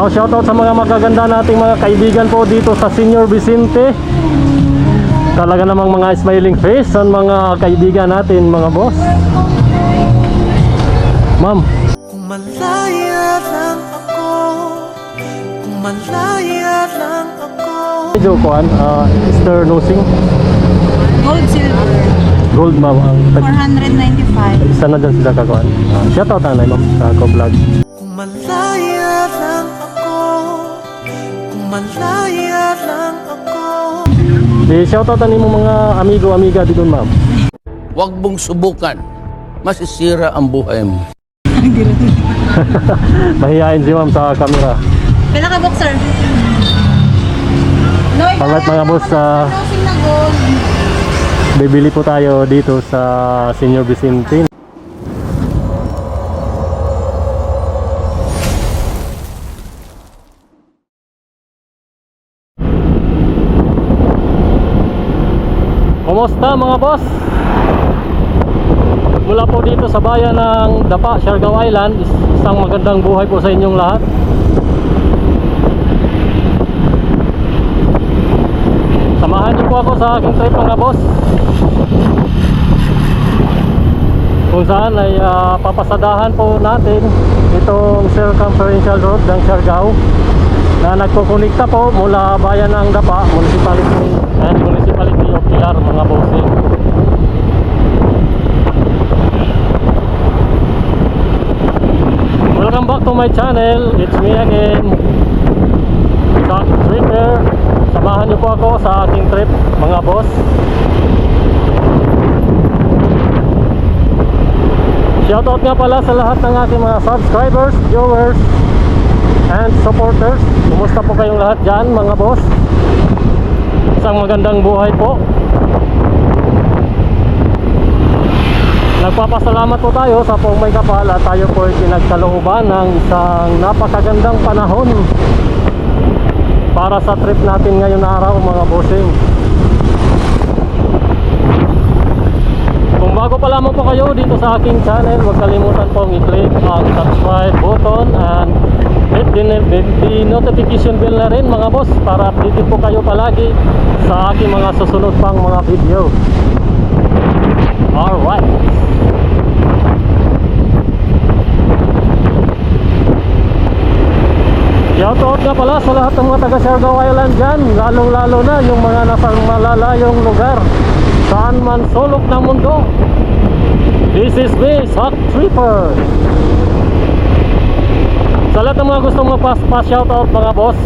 Shoutout sa mga magaganda nating mga kaibigan po dito sa Senior Vicente. Talaga namang mga smiling face ang mga kaibigan natin, mga boss. Ma'am, kung malaya lang ako, kung malaya lang ako. medyo kuhan, Mr. Nosing. Gold, silver. Gold, ma'am. 495. Isa na dyan sila kakuhan. Shoutout na ma'am sa Vlog. Kung malaya lang ako, kung malaya lang ako. Shoutout na mo mga amigo-amiga dito, ma'am. Huwag mong subukan. Masisira ang buhay mo. Mahihain si ma'am sa camera. Pila ka boxer? Alright mga boss, Crossing na gold. bibili po tayo dito sa Senior Vicente. Kumusta mga boss? Mula po dito sa bayan ng Dapa, Siargao Island, isang magandang buhay po sa inyong lahat. Samahan niyo po ako sa aking trip mga boss, kung saan ay papasadahan po natin itong circumferential road ng Siargao na nagkukunikta po mula bayan ng Dapa, Municipality of Pilar, mga bossing. Welcome back to my channel. It's me again, Jack Tripper. Samahan niyo po ako sa aking trip mga boss. Shoutout nga pala sa lahat ng ating mga subscribers, viewers, and supporters. Kumusta po kayong lahat dyan mga boss? Isang magandang buhay po. Nagpapasalamat po tayo sa pong may kapal at tayo po ay pinagkalooban ng isang napakagandang panahon para sa trip natin ngayon na araw mga bossing. Kung bago pa lamang po kayo dito sa aking channel, huwag kalimutan pong i-click ang subscribe button and hit the notification bell na rin mga boss para updated po kayo palagi sa aking mga susunod pang mga video. Alright, shoutout nga pala sa lahat ng mga taga Siargao Island dyan, lalong lalo na yung mga nasa malalayong lugar, saan man sulok ng mundo. This is me, Jack Tripper. Sa lahat ng mga gustong magpa-shoutout mga boss,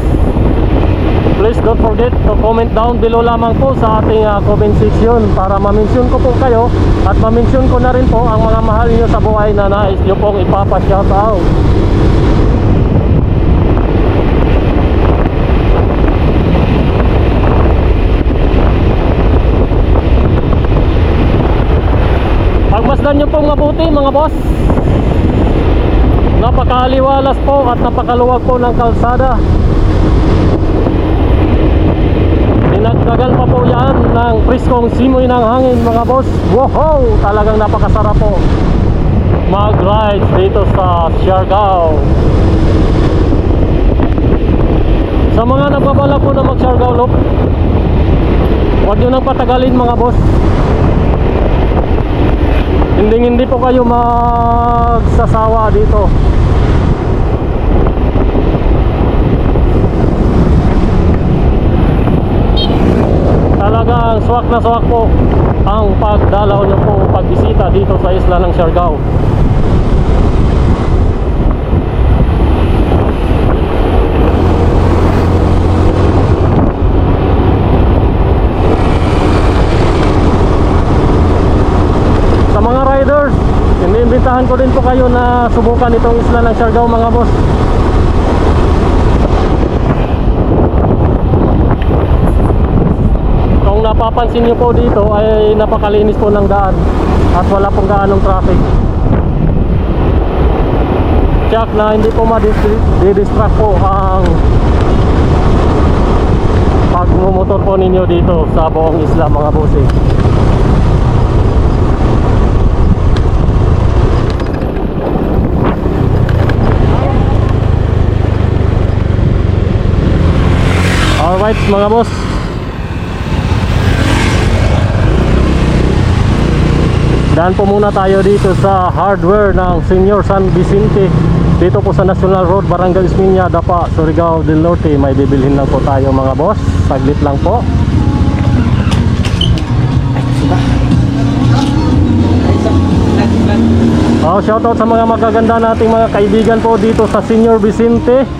please don't forget to comment down below lamang po sa ating comment section para ma-mention ko po kayo at ma-mention ko na rin po ang mga mahal nyo sa buhay na nais nyo pong ipapa-shoutout. Pagmasdan nyo pong mabuti mga boss, napakaliwalas po at napakaluwag po ng kalsada. Dinagdagan pa po yan ng priskong simoy ng hangin mga boss. Wow! Talagang napakasarap po mag-ride dito sa Siargao. Sa mga nagbabalak po na mag-Siargao Loop, huwag nyo nang patagalin mga boss. Hindi po kayo magsasawa dito. Talagang swak na swak po ang pagdalaw nyo po, pagbisita dito sa isla ng Siargao. Sa mga riders, iniimbitahan ko din po kayo na subukan itong isla ng Siargao mga boss. Kung napapansin nyo po dito ay napakalinis po ng daan at wala pong gaanong traffic. Check na hindi po ma-distract po ang pagmumotor po ninyo dito sa buong isla mga bossing. Alright mga boss, daan po muna tayo dito sa hardware ng Senior San Vicente. Dito po sa National Road, Barangay Osmeña, Dapa, Surigao del Norte. May bibilhin lang po tayo mga boss. Saglit lang po. Shoutout sa mga magaganda nating mga kaibigan po dito sa Senior Vicente.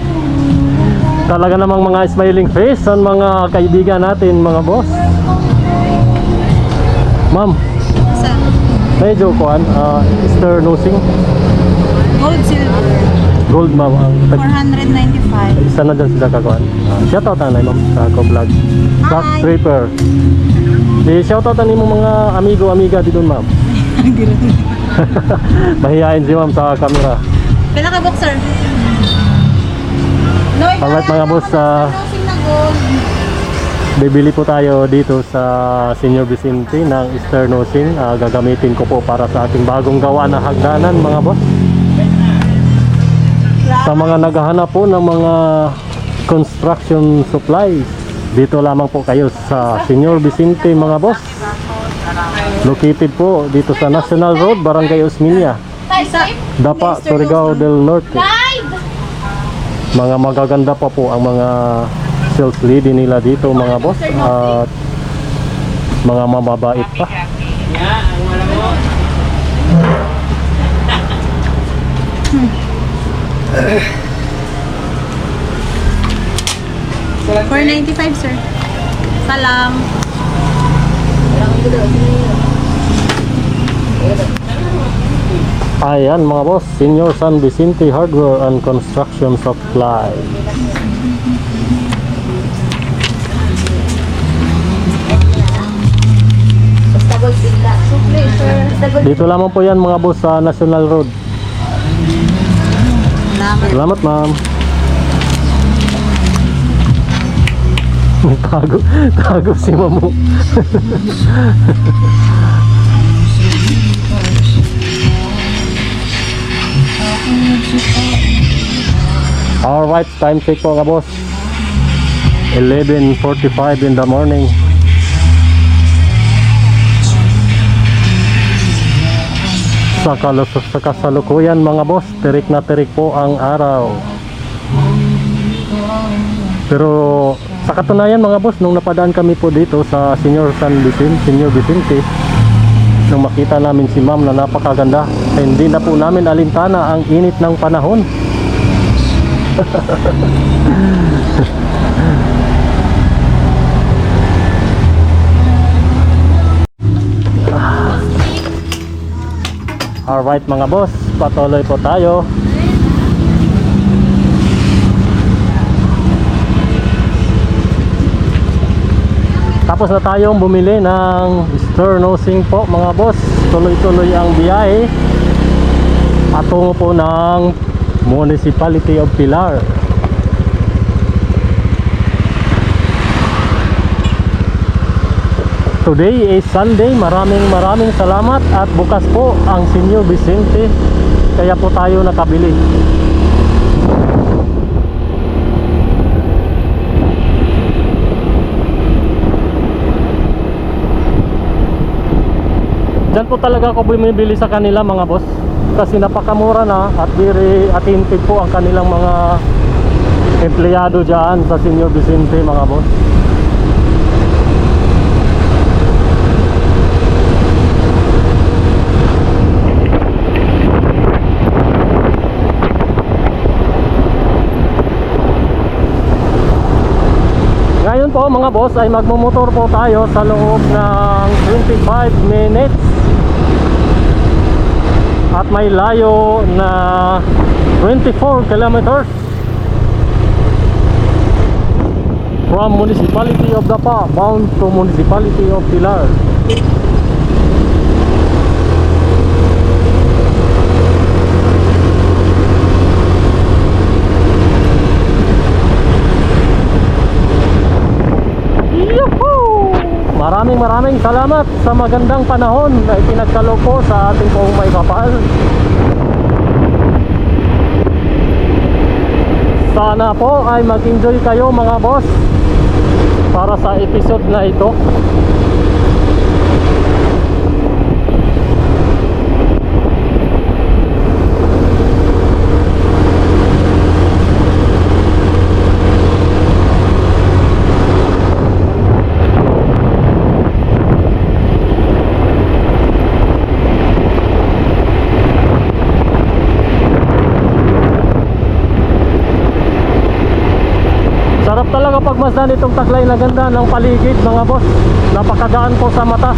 Talaga namang mga smiling face ang mga kaibigan natin mga boss. Ma'am, Sa medyo kuan, Easter nosing. gold, silver. Gold ma'am. 495. Isa na dyan sila kakuan. Shoutout na ma'am sa Ko-Vlog. Black Hi. Tripper. Di shoutout na mo mga amigo-amiga dito ma'am. Mahihain si ma'am sa camera. Pila ka boxer? Alright mga boss, Nosing na gold. bibili po tayo dito sa Senior Vicente ng Easter nosing. Gagamitin ko po para sa ating bagong gawa na hagdanan mga boss. Sa mga naghahanap po ng mga construction supplies, dito lamang po kayo sa Senior Vicente mga boss. Located po dito sa National Road, Barangay Osmeña, Dapa, Surigao del Norte. Mga magaganda pa po ang mga sales lady nila dito mga boss, at mga mababait pa. $495 sir. Salam. Ayan mga boss, Senior San Vicente Hardware and Construction Supply. Dito lamang po yan mga boss sa National Road. Salamat. Salamat ma'am. Tago si mamu. Alright, time check po nga boss, 11:45 in the morning. Sa kasalukuyan mga boss, tirik na tirik po ang araw. Pero sa katunayan mga boss, nung napadaan kami po dito sa Senior Vicente, nung makita namin si ma'am na napakaganda, hindi na po namin alintana ang init ng panahon. Alright mga boss, patuloy po tayo. Tapos na tayong bumili ng Easter nosing po mga boss. Tuloy-tuloy ang biyahe at tungo po ng Municipality of Pilar. Today is Sunday. Maraming salamat at bukas po ang Senior Vicente, kaya po tayo nakabili. Diyan po talaga ako bumibili sa kanila mga boss, kasi napakamura na at very attentive po ang kanilang mga empleyado dyan sa Senior Vicente mga boss. Ngayon po mga boss ay magmumotor po tayo sa loob ng 25 minutes at may layo na 24 kilometers from Municipality of Dapa bound to Municipality of Pilar. Maraming salamat sa magandang panahon na ipinagkaloob po sa ating pong may kapal. Sana po ay mag-enjoy kayo mga boss para sa episode na ito. Sarap talaga pagmasdan itong Taglay na ganda ng paligid mga boss. Napakagaan po sa mata.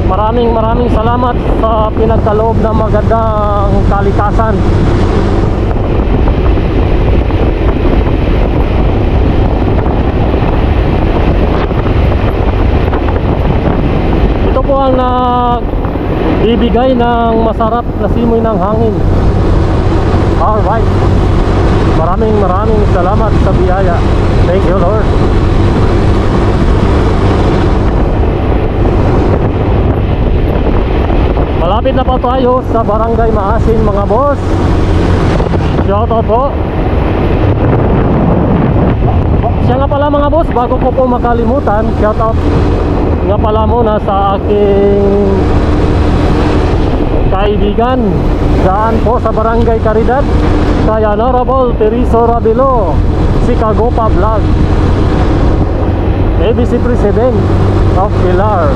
Maraming salamat sa pinagkaloob ng magandang kalikasan. Ito po ang nagbibigay ng masarap na simoy ng hangin. Alright. Maraming salamat sa biyaya. Thank you, Lord. Malapit na pa tayo sa Barangay Maasin mga boss. Shoutout po. Siya nga pala mga boss, bago ko po makalimutan, shoutout nga pala muna sa aking kaibigan daan po sa Barangay Caridad, kay Honorable Teriso Rabilo, si Kagopa Vlog, ABC President of Pilar.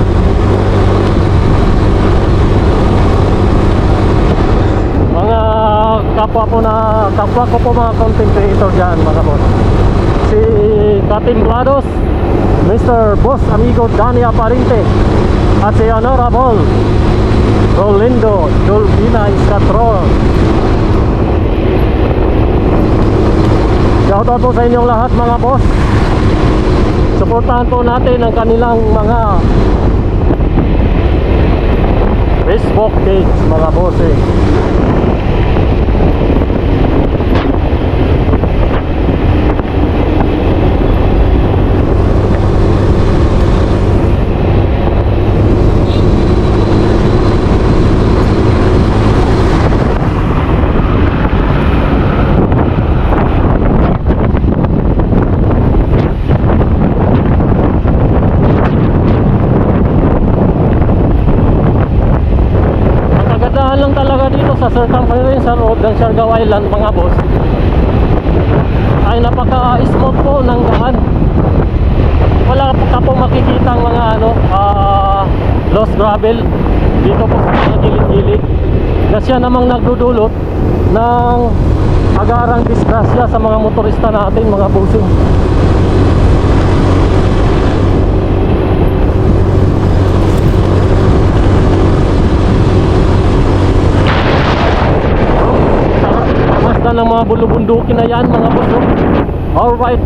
Mga kapwa ko po mga content creator dyan mga boss. Si Katimplados, Mr. Boss Amigo Dani Aparinte, at si Honorable Rolindo Dolvina Iscatron. Shoutout po sa inyong lahat mga boss. Suportahan po natin ang kanilang mga Facebook page mga boss eh. Lang talaga dito sa circumference sa road ng Siargao Island mga boss ay napaka-smooth po ng daan. Wala ka po makikitang mga lost gravel dito po sa mga gilid-gilid, kasi namang nagdudulot ng agarang disgrasya sa mga motorista natin mga bossing. Ng mga bulubundukin na yan mga boss. Alright,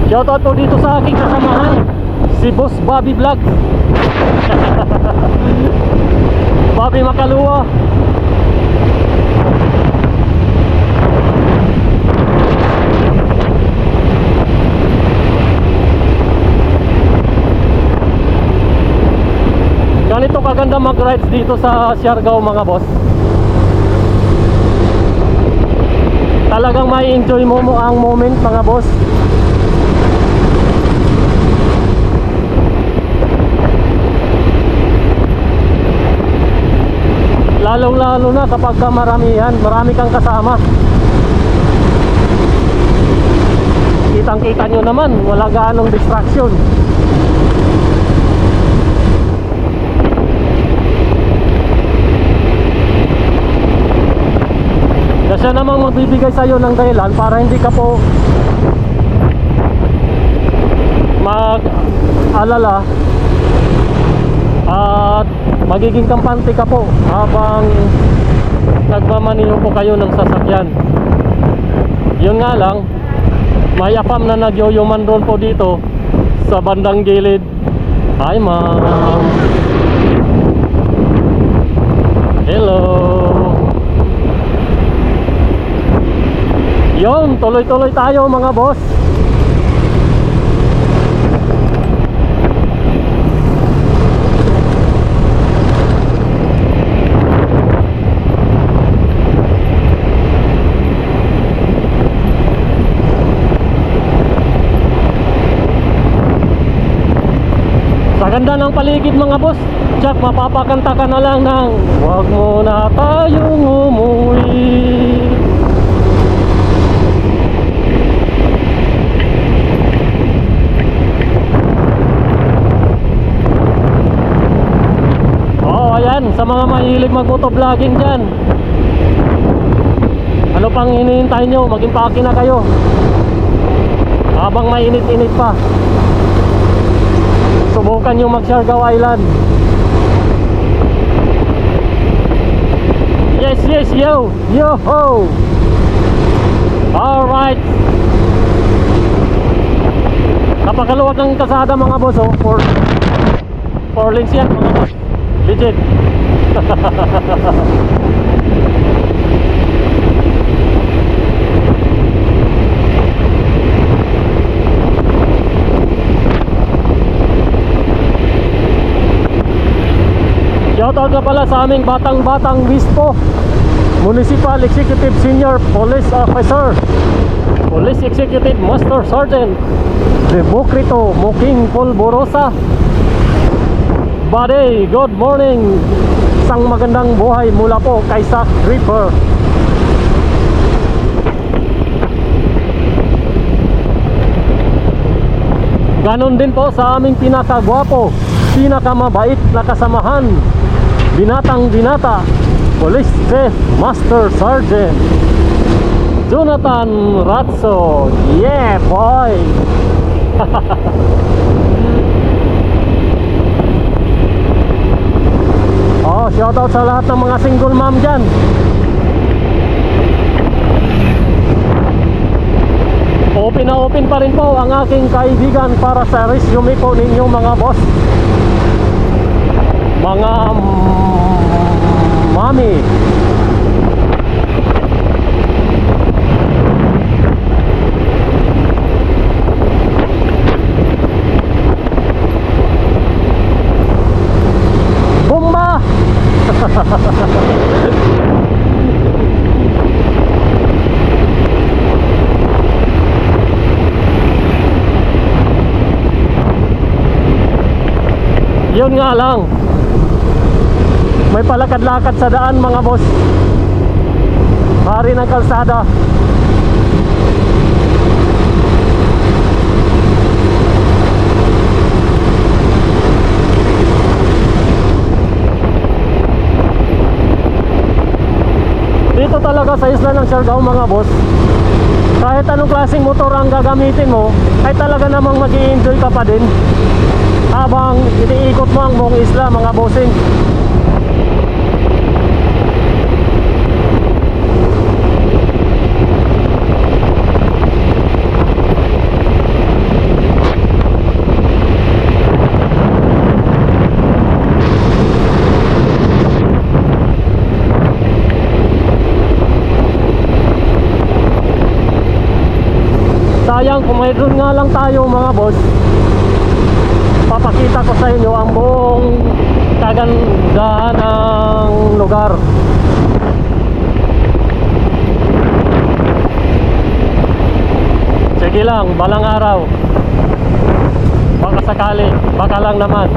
shoutout po dito sa aking kasamahan, si Boss Bobby Vlog. Bobby Makaluwa. Ganito kaganda mag-rides dito sa Siargao mga boss. Talagang may enjoy mo ang moment mga boss. Lalong-lalo na kapag maramihan, marami kang kasama. Kitang-kita nyo naman, wala gaanong distraction. Siya namang magbibigay sa'yo ng dahilan para hindi ka po mag-alala at magiging kampante ka po habang nagmamaniho po kayo ng sasakyan. Yun nga lang, may apam na nagyoyoman doon po dito sa bandang gilid. Hi ma'am. Hello. Yun, tuloy-tuloy tayo mga boss. Kaganda ng paligid mga boss. Jack, mapapakanta ka na lang ng "Huwag mo na tayong umuwi." Oh, ayan, sa mga mahilig mag-motovlogging dyan, ano pang hinihintay nyo? Mag-impake na kayo habang mainit-init pa. Subukan nyo mag-Siargao Island. Yes, yes, yo! Yo-ho! Alright. Napakaluwag ng kasada mga boss, oh. Four lanes yan mga boss. Legit. Shoutout na pala sa aming batang-batang Bispo, Municipal Executive Senior Police Officer, Police Executive Master Sergeant Democrito Muking Polborosa. Buddy, good morning. Isang magandang buhay mula po kay Sack Reaper. Ganon din po sa aming pinakagwapo, pinakamabait na kasamahan, binatang binata, Police Chief Master Sergeant Jonathan Ratso. Yeah boy. Oh, shoutout sa lahat ng mga single mom dyan. Open na open pa rin po ang aking kaibigan para sa resume po ninyo mga boss, mga mami. Bumba! Yun nga lang, may palakad-lakad sa daan mga boss. Hari ng kalsada. Dito talaga sa isla ng Siargao mga boss, kahit anong klaseng motor ang gagamitin mo, ay talaga namang mag-i-enjoy ka pa din habang iniikot mo ang buong isla mga bossing. Sayang kung mayroon nga lang tayo mga boss, papakita ko sa inyo ang buong kagandahan ng lugar. Sige lang, balang araw, baka sakali, baka lang naman.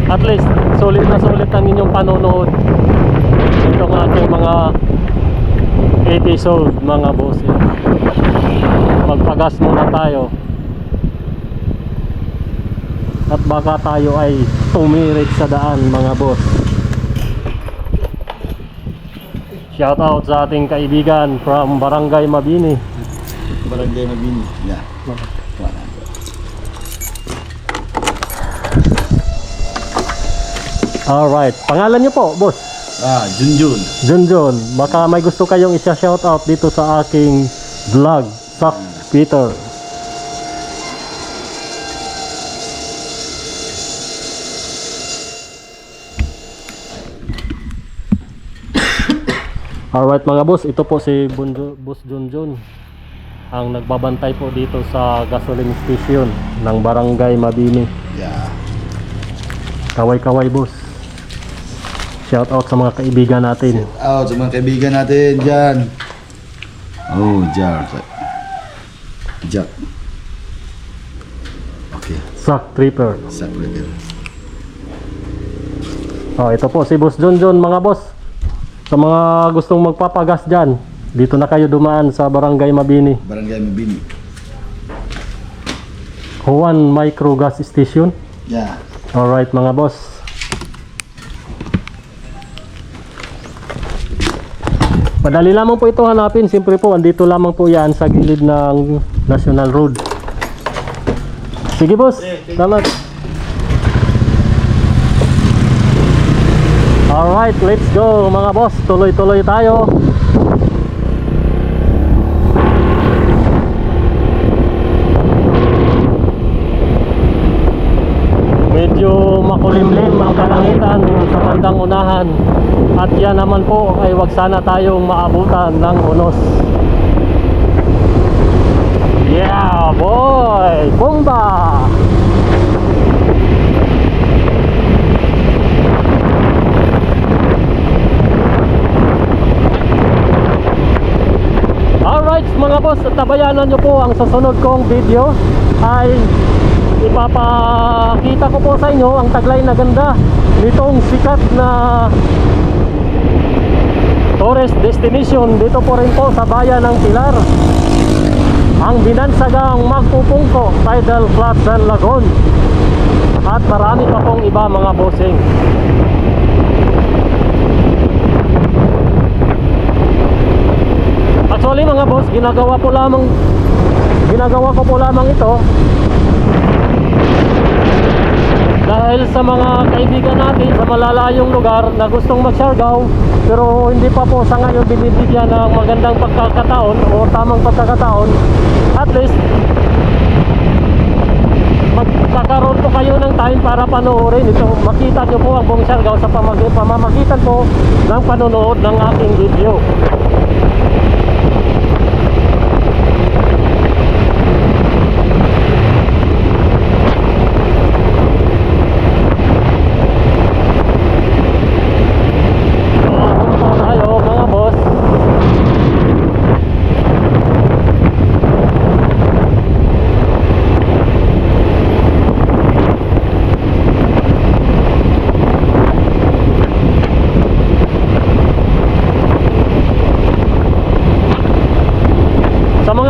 At least sulit na sulit ang inyong panonood itong ating mga episode mga boss. Magpagas muna tayo at baka tayo ay tumirik sa daan mga boss. Shout out sa ating kaibigan from Barangay Mabini. Barangay Mabini. Yeah. Alright, pangalan niyo po boss? Junjun. Junjun. Baka may gusto kayong isa-shout out dito sa aking vlog, Sack Peter. Alright mga boss, ito po si Boss Junjun, ang nagbabantay po dito sa gasoline station ng Barangay Mabini. Yeah. Kaway-kaway boss. Shout out sa mga kaibigan natin. Out sa mga kaibigan natin dyan. Oh, Jack. Okay. Okay. Sack Tripper. Sacrifice. Oh, ito po si Boss Junjun mga boss. Sa mga gustong magpapagas dyan, dito na kayo dumaan sa Barangay Mabini. Barangay Mabini. Juan Micro Gas Station. Yeah. Alright mga boss. Madali lamang po ito hanapin. Siyempre po, andito lamang po yan sa gilid ng National Road. Sige boss, salamat. Alright, let's go mga boss. Tuloy-tuloy tayo. Medyo makulimlim ang kalangitan sa bandang unahan. At yan naman po ay wag sana tayong maabutan ng unos. Yeah boy! Bomba! Alright mga boss, tabayanan nyo po ang susunod kong video ay ipapakita ko po sa inyo ang taglay na ganda nitong sikat na tourist destination dito po rin po sa bayan ng Pilar, ang binansagang Magpupungko Tidal Flats and Lagoon, at marami pa pong iba mga bossing. Actually mga boss, ginagawa ko po lamang ito dahil sa mga kaibigan natin sa malalayong lugar na gustong mag-Siargao pero hindi pa po sa ngayon binibigyan ng magandang pagkakataon o tamang pagkakataon. At least magkakaroon po kayo ng time para panoorin ito. Makita nyo po ang buong Siargao sa pamamagitan po ng panonood ng aking video.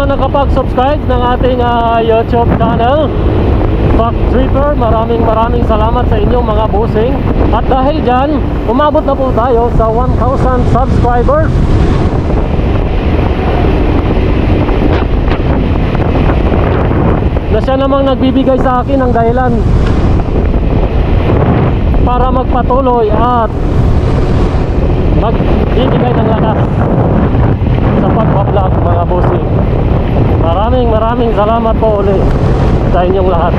Nakapag-subscribe ng ating YouTube channel Sack Tripper, maraming salamat sa inyong mga bossing. At dahil dyan, umabot na po tayo sa 1,000 subscribers. Na siya namang nagbibigay sa akin ng dahilan para magpatuloy at magbibigay ng lakas sa pagbablog mga bossing. Maraming salamat po ulit sa inyong lahat.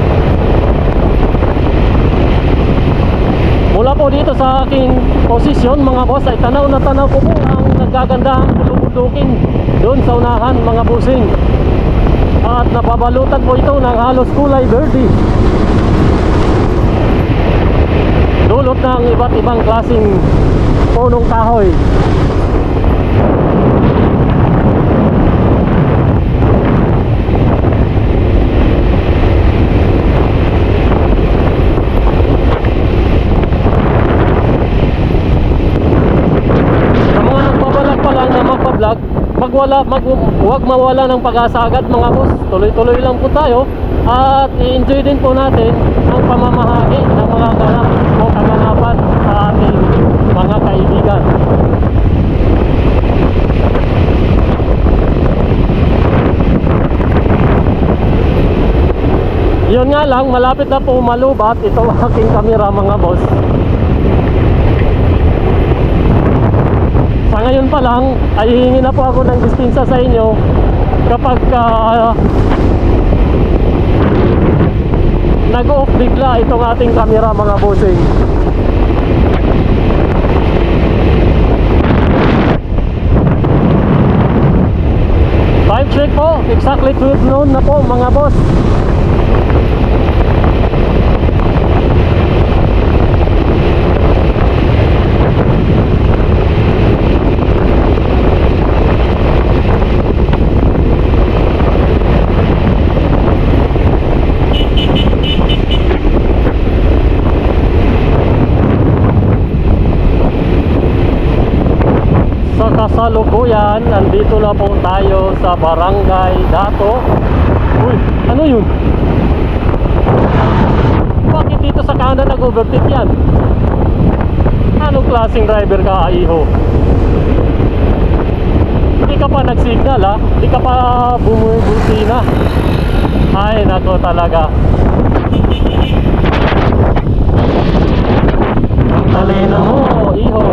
Mula po dito sa aking posisyon mga boss ay tanaw na tanaw ko po ang nagagandahang bulubundukin doon sa unahan mga bossing. At napabalutan po ito ng halos kulay verde, dulot ng iba't ibang klaseng punong kahoy. Huwag mawala ng pag-asa agad mga boss. Tuloy-tuloy lang po tayo at i-enjoy din po natin ang pamamahagi ng mga ganap o kaganapan sa ating mga kaibigan. Yun nga lang, malapit na po malubat itong aking kamera mga boss. Sa ngayon pa lang ay hihingi na po ako ng dispensa sa inyo kapag nag-off bigla itong ating camera mga bossing. Time check po, exactly 12 noon na po mga boss. kasalukuyan, nandito na po tayo sa Barangay Dato. Uy, ano yun? Bakit dito sa kanan nag-overtake yan? Anong klaseng driver ka, iho? Hindi ka pa nag-signal, ha? Hindi ka pa bumubuti na. Ay, nako talaga. Talino mo, iho.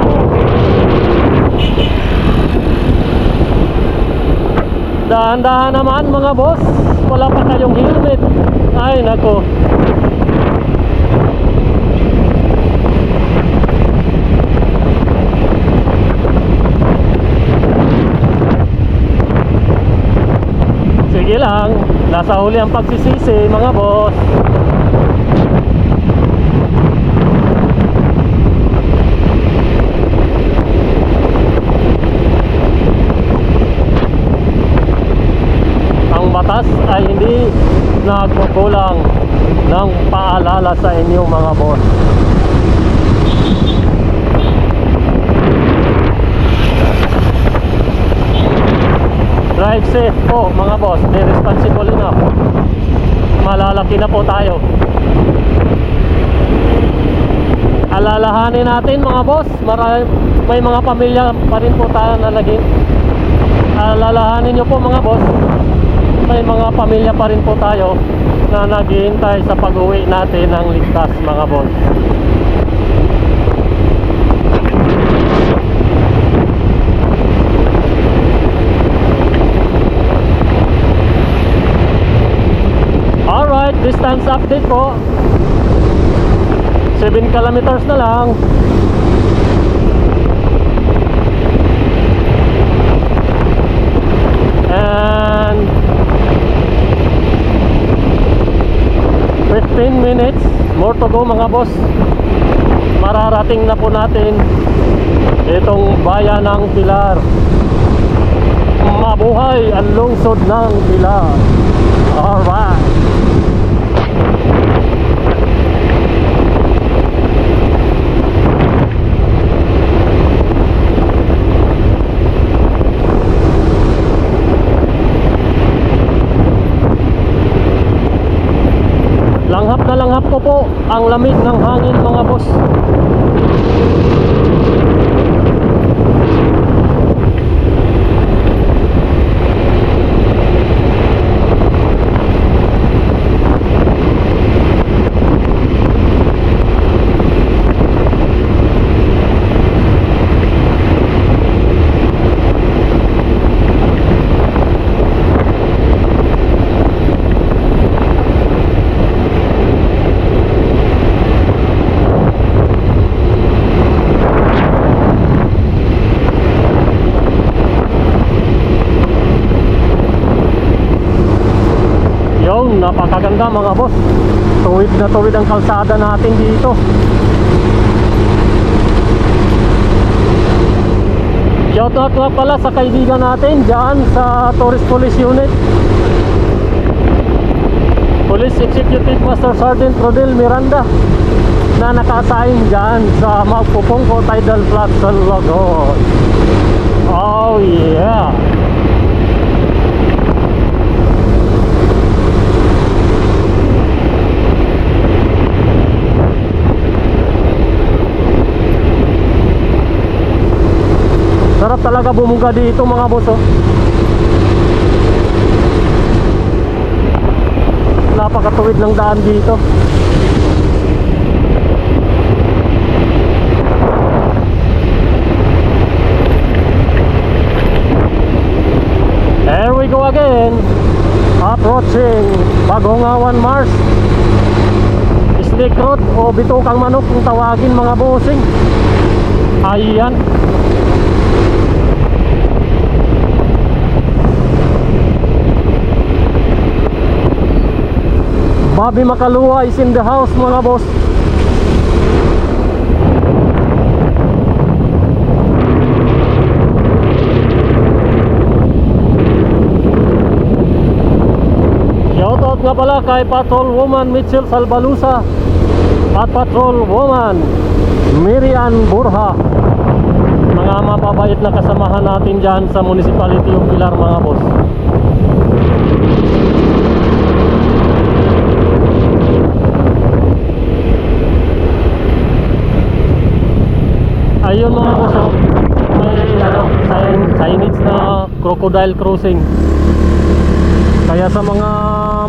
Dahan-dahan naman mga boss. Wala pa kayong helmet. Ay, nako. Sige lang, nasa huli ang pagsisisi mga boss. Ang batas ay hindi nagkukulang ng paalala sa inyo mga boss. Drive safe po mga boss, be responsible enough. Malalaki na po tayo. Alalahanin natin mga boss, may mga pamilya pa rin po tayo na naging. Alalahanin nyo po mga boss, may mga pamilya pa rin po tayo na naghihintay sa pag-uwi natin ng ligtas mga boss. Alright, distance update po. 7 kilometers na lang. And 15 minutes more to go mga boss. Mararating na po natin itong bayan ng Pilar. Mabuhay ang lungsod ng Pilar. Alright. Langhap na langhap ko po ang lamig ng hangin mga boss. Yung napakaganda mga boss. Tuwid na tuwid ang kalsada natin dito. Shoutout nga pala sa kaibigan natin dyan sa Tourist Police Unit, Police Executive Master Sergeant Rodel Miranda, na naka-assign dyan sa Magpupungko Tidal Flat sa Logon. Oh yeah. Sarap talaga bumuga dito mga boss, oh. Napakatuwid ng daan dito. There we go again. Approaching Bagongawan Mars, Snake Road o Bitukang Manok kung tawagin mga bossing. Ayan. Bobby Makalua is in the house mga boss. Shoutout nga pala kay Patrol Woman Mitchell Salbalusa at Patrol Woman Mirian Burha. Mga mga mababait na kasamahan natin dyan sa Municipality of Pilar mga boss. Ayun mga boss, oh. May signage na crocodile crossing. Kaya sa mga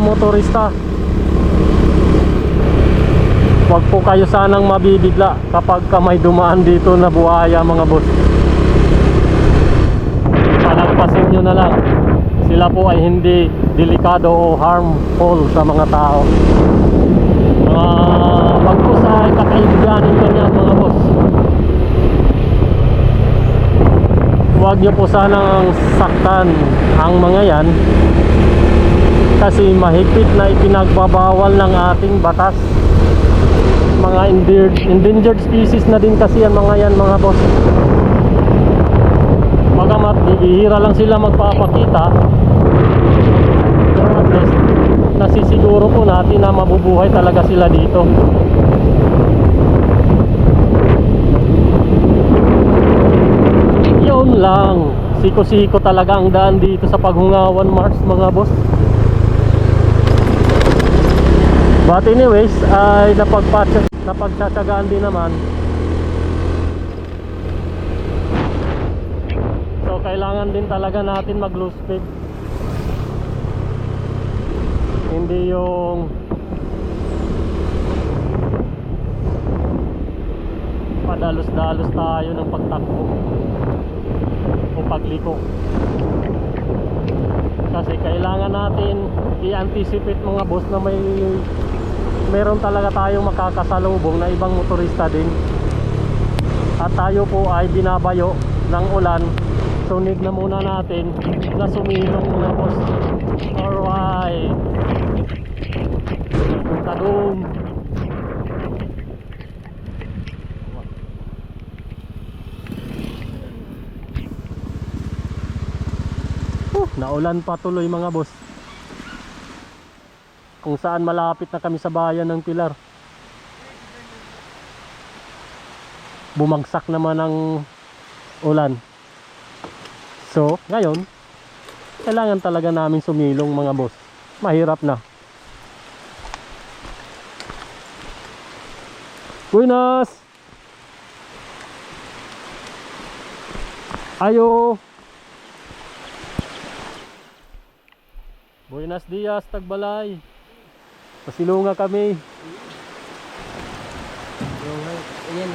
motorista, huwag po kayo sanang mabibigla kapag may dumaan dito na buhaya mga boss. Palagpasin nyo na lang. Sila po ay hindi delikado o harmful sa mga tao. Mga bagkus ay kakaibiganin ganyan mga boss. Huwag nyo po sanang saktan ang mga yan, kasi mahigpit na ipinagbabawal ng ating batas. Mga endangered species na din kasi yan mga yan mga boss. Bagamat bibihira lang sila magpapakita, pero at least nasisiguro po natin na mabubuhay talaga sila dito. Yun lang, siko-siko talaga ang daan dito sa Paghungawan Mars mga boss. But anyways, ay napagtsatsagaan din naman. So kailangan din talaga natin mag low speed. Hindi yung padalos-dalos tayo ng pagtakbo o pagliko. Kasi kailangan natin i-anticipate mga boss na meron talaga tayong makakasalubong na ibang motorista din, at tayo po ay binabayo ng ulan. So need na muna natin na sumilong mga boss. Alright, punta doon. Naulan pa tuloy mga boss, kung saan malapit na kami sa bayan ng Pilar. Bumagsak naman ang ulan. So ngayon kailangan talaga namin sumilong mga boss. Mahirap na. Buenas. Ayo. Buenos dias, Tagbalay. Pasilunga kami. Ayan.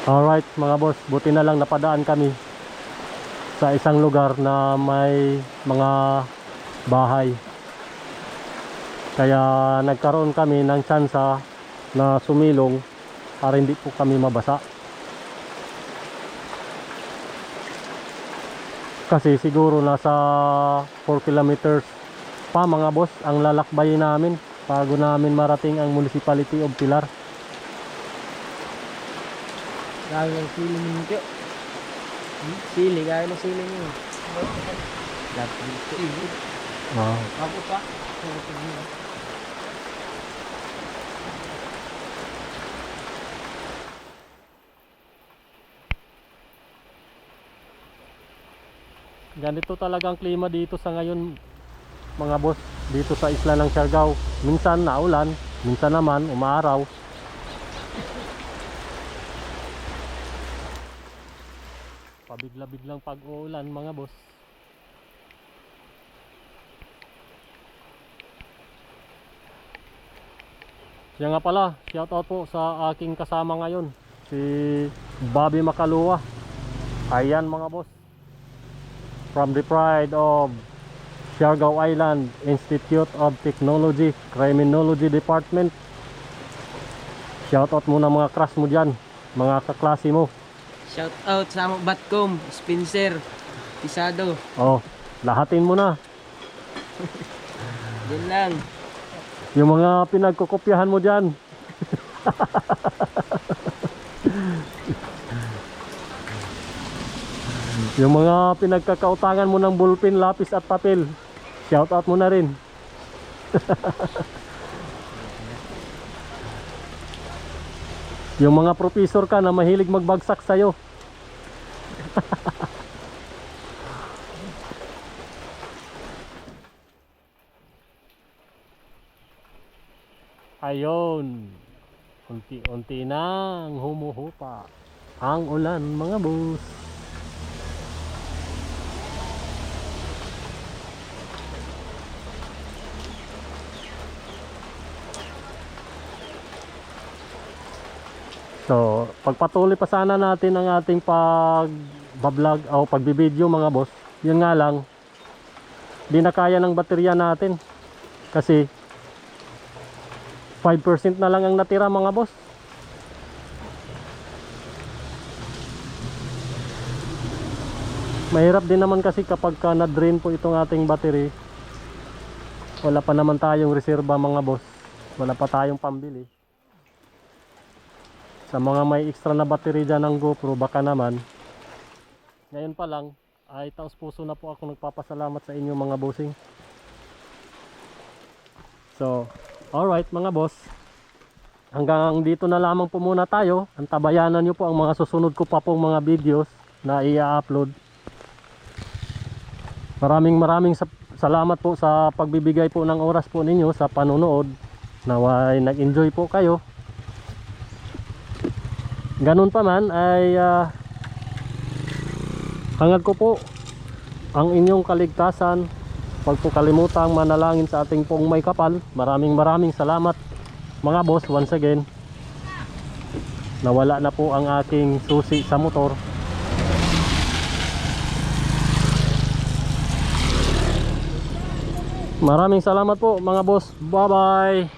Alright mga boss, buti na lang napadaan kami sa isang lugar na may mga bahay. Kaya nagkaroon kami ng tsansa na sumilong para hindi po kami mabasa. Kasi siguro nasa 4 kilometers pa mga boss ang lalakbayin namin bago namin marating ang Municipality of Pilar. Gaya ng sili ninyo. Sili, gaya ng sili ninyo. Dapat dito. Wow. Ako pa. Ganito talagang klima dito sa ngayon mga boss, dito sa isla ng Siargao. Minsan naulan, minsan naman umaaraw. Pabigla-biglang pag-uulan mga boss. Siya nga pala, shout out po sa aking kasama ngayon, si Bobby Makalua. Ayan mga boss, from the pride of Siargao Island Institute of Technology, Criminology Department. Shout out muna mga crush mo dyan, mga kaklase mo. Shout out sa mga Batcom, Spencer, Pisado. Oh, lahatin mo na. Yan lang. Yung mga pinagkukopyahan mo dyan. Yung mga pinagkakautangan mo ng ballpen, lapis at papel. Shout out mo na rin. Yung mga professor ka na mahilig magbagsak sa'yo. Ayon. Unti-unti nang humuhupa ang ulan, mga boss. So, pagpatuloy pa sana natin ang ating pag-vlog o pagbibideo, mga boss. Yun nga lang, di na kaya ng baterya natin. Kasi 5% na lang ang natira, mga boss. Mahirap din naman kasi kapag na-drain po itong ating battery. Wala pa naman tayong reserba, mga boss. Wala pa tayong pambili. Sa mga may extra na battery dyan ng GoPro, baka naman. Ngayon pa lang, ay taos puso na po ako nagpapasalamat sa inyo, mga bossing. So, alright mga boss. Hanggang dito na lamang po muna tayo. Antabayanan nyo po ang mga susunod ko pa pong mga videos na i-upload. Maraming salamat po sa pagbibigay po ng oras po ninyo sa panonood. Naway nag-enjoy po kayo. Ganun pa man ay hangad ko po ang inyong kaligtasan. Huwag po kalimutang manalangin sa ating pong may kapal. Maraming salamat mga boss, once again. Nawala na po ang aking susi sa motor. Maraming salamat po mga boss. Bye bye.